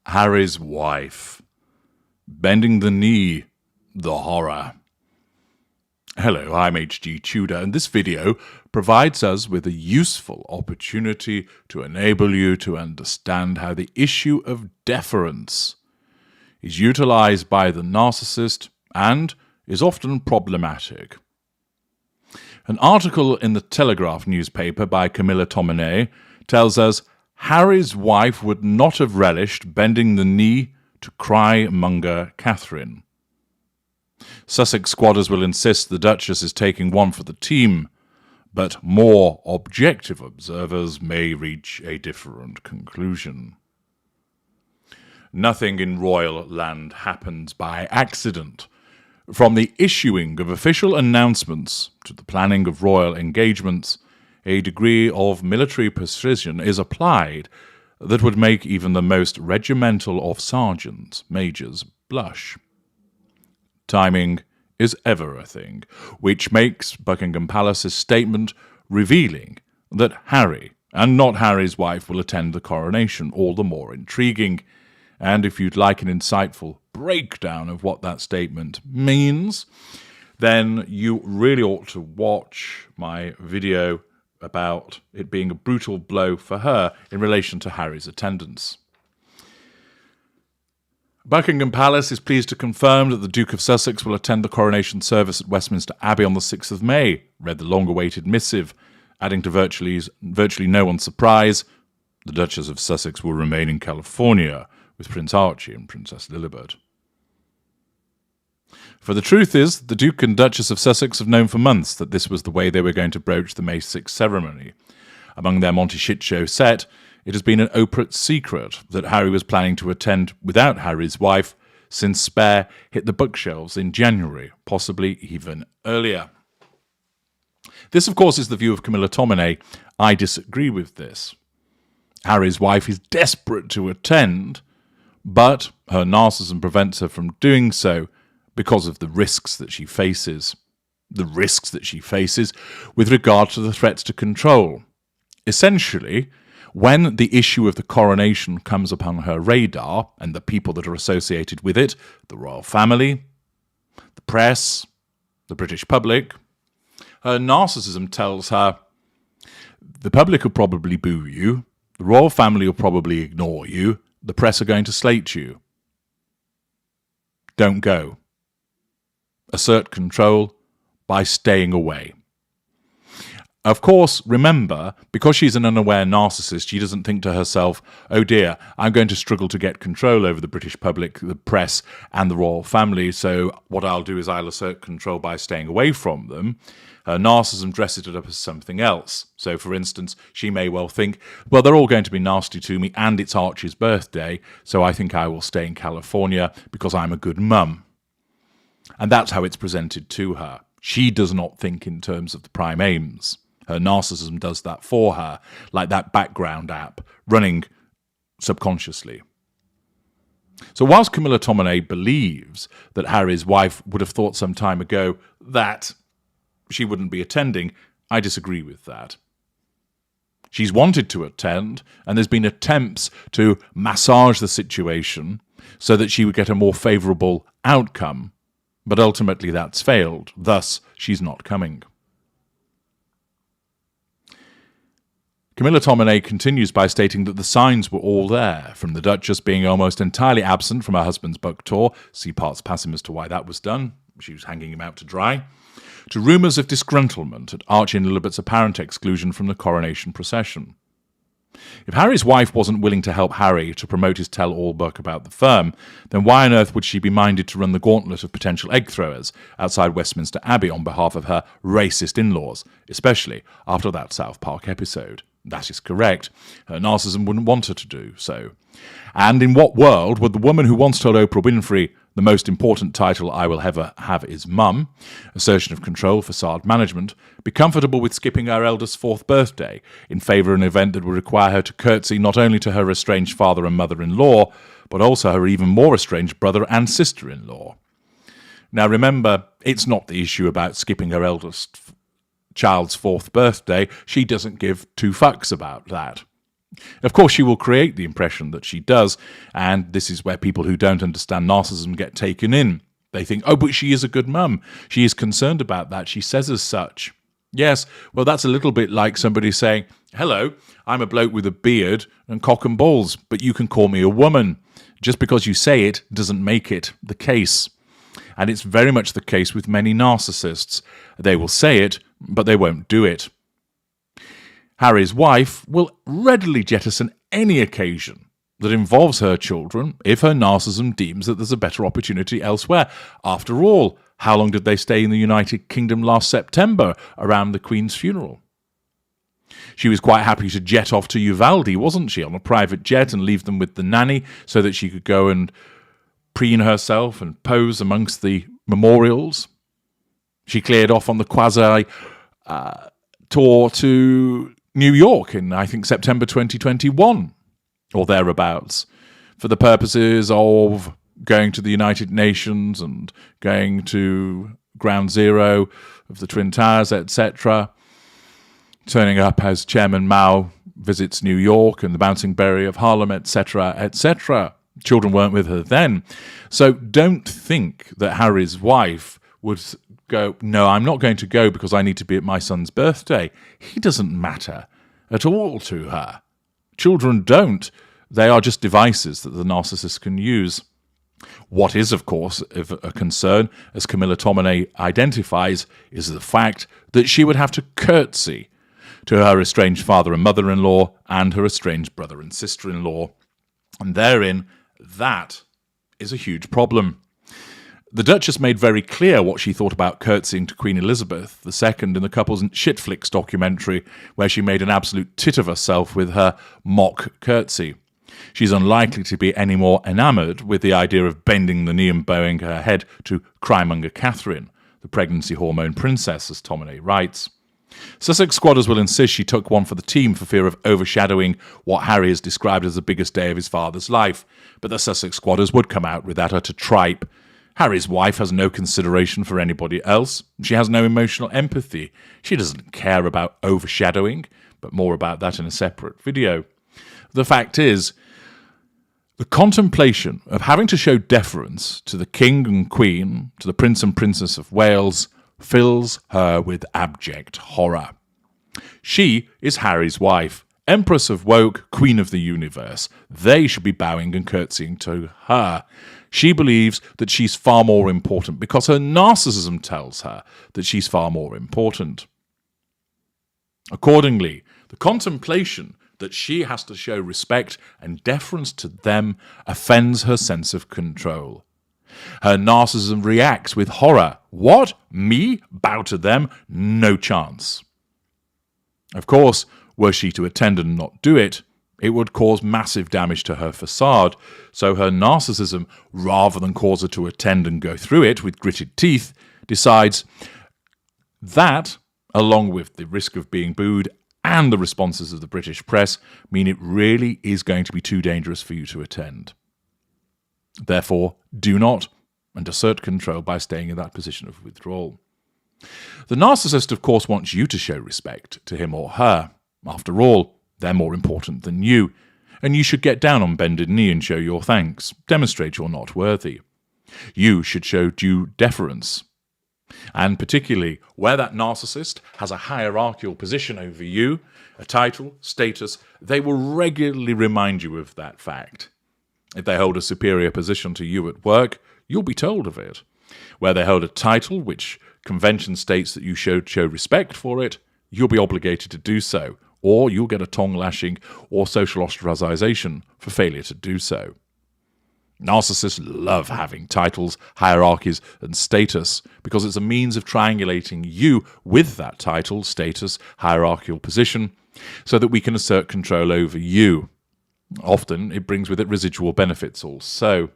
Harry's wife. Bending the knee. The horror. Hello, I'm H.G. Tudor, and this video provides us with a useful opportunity to enable you to understand how the issue of deference is utilized by the narcissist and is often problematic. An article in the Telegraph newspaper by Camilla Tominey tells us Harry's wife would not have relished bending the knee to cry-monger Catherine. Sussex squatters will insist the Duchess is taking one for the team, but more objective observers may reach a different conclusion. Nothing in royal land happens by accident. From the issuing of official announcements to the planning of royal engagements, a degree of military precision is applied that would make even the most regimental of sergeants, majors, blush. Timing is ever a thing, which makes Buckingham Palace's statement revealing that Harry, and not Harry's wife, will attend the coronation, all the more intriguing. And if you'd like an insightful breakdown of what that statement means, then you really ought to watch my video about it being a brutal blow for her in relation to Harry's attendance. Buckingham Palace is pleased to confirm that the Duke of Sussex will attend the coronation service at Westminster Abbey on the 6th of May, read the long-awaited missive, adding to virtually no one's surprise, the Duchess of Sussex will remain in California with Prince Archie and Princess Lilibet. For the truth is, the Duke and Duchess of Sussex have known for months that this was the way they were going to broach the May 6th ceremony. Among their Monty Shit Show set, it has been an open secret that Harry was planning to attend without Harry's wife since Spare hit the bookshelves in January, possibly even earlier. This, of course, is the view of Camilla Tominey. I disagree with this. Harry's wife is desperate to attend, but her narcissism prevents her from doing so because of the risks that she faces. The risks that she faces with regard to the threats to control. Essentially, when the issue of the coronation comes upon her radar and the people that are associated with it, the royal family, the press, the British public, her narcissism tells her the public will probably boo you, the royal family will probably ignore you, the press are going to slate you. Don't go. Assert control by staying away. Of course, remember, because she's an unaware narcissist, she doesn't think to herself, oh dear, I'm going to struggle to get control over the British public, the press, and the royal family, so what I'll do is I'll assert control by staying away from them. Her narcissism dresses it up as something else. So, for instance, she may well think, well, they're all going to be nasty to me, and it's Archie's birthday, so I think I will stay in California because I'm a good mum. And that's how it's presented to her. She does not think in terms of the prime aims. Her narcissism does that for her, like that background app, running subconsciously. So whilst Camilla Tominey believes that Harry's wife would have thought some time ago that she wouldn't be attending, I disagree with that. She's wanted to attend, and there's been attempts to massage the situation so that she would get a more favourable outcome, but ultimately that's failed, thus she's not coming. Camilla Tominey continues by stating that the signs were all there, from the Duchess being almost entirely absent from her husband's book tour, see parts passing as to why that was done, she was hanging him out to dry, to rumours of disgruntlement at Archie and Lilibet's apparent exclusion from the coronation procession. If Harry's wife wasn't willing to help Harry to promote his tell-all book about the firm, then why on earth would she be minded to run the gauntlet of potential egg-throwers outside Westminster Abbey on behalf of her racist in-laws, especially after that South Park episode? That is correct. Her narcissism wouldn't want her to do so. And in what world would the woman who once told Oprah Winfrey, the most important title I will ever have is mum, assertion of control, facade management, be comfortable with skipping her eldest 4th birthday in favour of an event that would require her to curtsy not only to her estranged father and mother-in-law, but also her even more estranged brother and sister-in-law? Now remember, it's not the issue about skipping her eldest child's 4th birthday. She doesn't give two fucks about that. Of course, she will create the impression that she does, and this is where people who don't understand narcissism get taken in. They think, oh, but she is a good mum. She is concerned about that. She says as such. Yes, well, that's a little bit like somebody saying, hello, I'm a bloke with a beard and cock and balls, but you can call me a woman. Just because you say it doesn't make it the case. And it's very much the case with many narcissists. They will say it, but they won't do it. Harry's wife will readily jettison any occasion that involves her children if her narcissism deems that there's a better opportunity elsewhere. After all, how long did they stay in the United Kingdom last September around the Queen's funeral? She was quite happy to jet off to Uvalde, wasn't she, on a private jet and leave them with the nanny so that she could go and preen herself and pose amongst the memorials. She cleared off on the quasi tour to New York in, I think, September 2021 or thereabouts, for the purposes of going to the United Nations and going to Ground Zero of the Twin Towers, etc., turning up as Chairman Mao visits New York and the Bouncing Berry of Harlem, etc., etc. Children weren't with her then. So don't think that Harry's wife would go, no, I'm not going to go because I need to be at my son's birthday. He doesn't matter at all to her. Children don't. They are just devices that the narcissist can use. What is, of course, a concern, as Camilla Tominey identifies, is the fact that she would have to curtsy to her estranged father and mother-in-law and her estranged brother and sister-in-law. And therein, that is a huge problem. The Duchess made very clear what she thought about curtsying to Queen Elizabeth II in the couple's Shitflix documentary, where she made an absolute tit of herself with her mock curtsy. She's unlikely to be any more enamoured with the idea of bending the knee and bowing her head to crymonger Catherine, the pregnancy hormone princess, as Tominey writes. Sussex squatters will insist she took one for the team for fear of overshadowing what Harry has described as the biggest day of his father's life, but the Sussex squatters would come out with that utter tripe. Harry's wife has no consideration for anybody else. She has no emotional empathy. She doesn't care about overshadowing, but more about that in a separate video. The fact is, the contemplation of having to show deference to the King and Queen, to the Prince and Princess of Wales, fills her with abject horror. She is Harry's wife, Empress of Woke, Queen of the Universe. They should be bowing and curtsying to her. She believes that she's far more important because her narcissism tells her that she's far more important. Accordingly, the contemplation that she has to show respect and deference to them offends her sense of control. Her narcissism reacts with horror. What? Me? Bow to them? No chance. Of course, were she to attend and not do it, it would cause massive damage to her facade, so her narcissism, rather than cause her to attend and go through it with gritted teeth, decides that, along with the risk of being booed and the responses of the British press, mean it really is going to be too dangerous for you to attend. Therefore, do not, and assert control by staying in that position of withdrawal. The narcissist, of course, wants you to show respect to him or her. After all, they're more important than you, and you should get down on bended knee and show your thanks, demonstrate you're not worthy. You should show due deference. And particularly where that narcissist has a hierarchical position over you, a title, status, they will regularly remind you of that fact. If they hold a superior position to you at work, you'll be told of it. Where they hold a title which convention states that you should show respect for it, you'll be obligated to do so, or you'll get a tongue lashing or social ostracization for failure to do so. Narcissists love having titles, hierarchies, and status because it's a means of triangulating you with that title, status, hierarchical position so that we can assert control over you. Often it brings with it residual benefits also.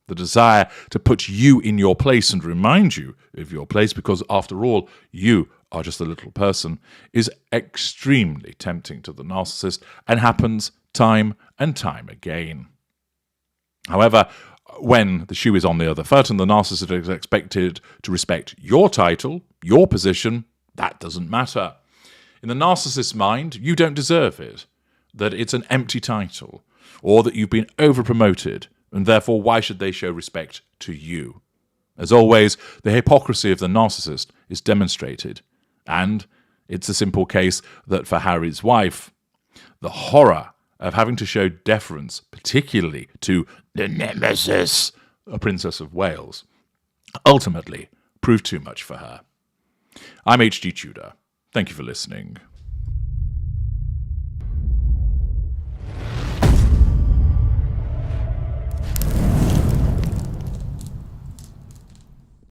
The desire to put you in your place and remind you of your place because, after all, you are just a little person is extremely tempting to the narcissist and happens time and time again. However, when the shoe is on the other foot and the narcissist is expected to respect your title, your position, that doesn't matter. In the narcissist's mind, you don't deserve it. that it's an empty title, or that you've been over-promoted, and therefore why should they show respect to you? As always, the hypocrisy of the narcissist is demonstrated, and it's a simple case that for Harry's wife, the horror of having to show deference, particularly to the nemesis, a Princess of Wales, ultimately proved too much for her. I'm H.G. Tudor. Thank you for listening.